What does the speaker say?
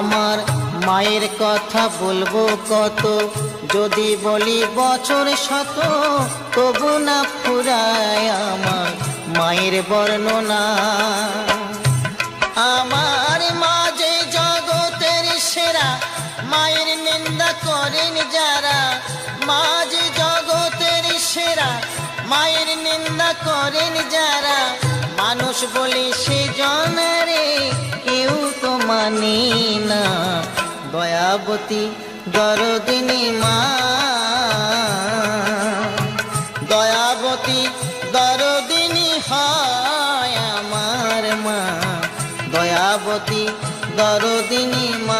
আমার মায়ের কথা বলবো কত, যদি বলি বছর শত তবু না ফুরায় আমার মায়ের বর্ণনা। আমার মা যে জগতের সেরা, মায়ের নিন্দা করেন যারা। মা যে জগতের সেরা, মায়ের নিন্দা করেন যারা। মানুষ বলে সে জনারে কেউ তো মানে না, দয়াবতী দরদিনী মা, দয়াবতী দরদিনী হয় আমার মা, দয়াবতী দরদিনী মা।